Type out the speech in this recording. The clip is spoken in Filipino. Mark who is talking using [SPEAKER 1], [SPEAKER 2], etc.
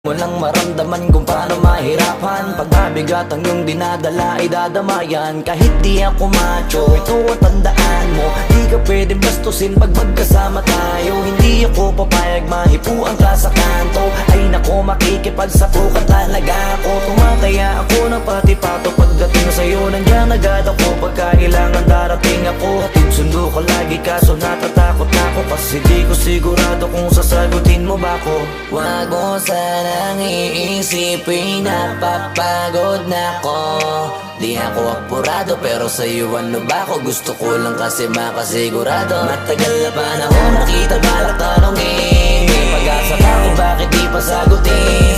[SPEAKER 1] Mo lang maramdaman kung paano mahirapan. Pag mabigat ang iyong dinadala ay dadamayan. Kahit di ako macho, ito ang tandaan mo. Di ka pwedeng bastusin pag magkasama tayo. Hindi ako papayag mahipuan ka sa kanto. Ay nako, makikipagsapukan talaga ako. Tumataya ako ng pati-pato pagdating sa'yo. Nandiyan agad ako pagka kailangan darating ako. Hatid sundo ka lagi kaso natatakot na ako. Kasi di ko sigurado kung sasagutin mo ba ako. Wag mo sanang iisipin na papagod na ako. Di ako apurado pero sa'yo ano ba ako? Gusto ko lang kasi makasigurado. Matagal na panahon nakita balak tanongin. May pag-asa pa kung bakit di pa sagutin.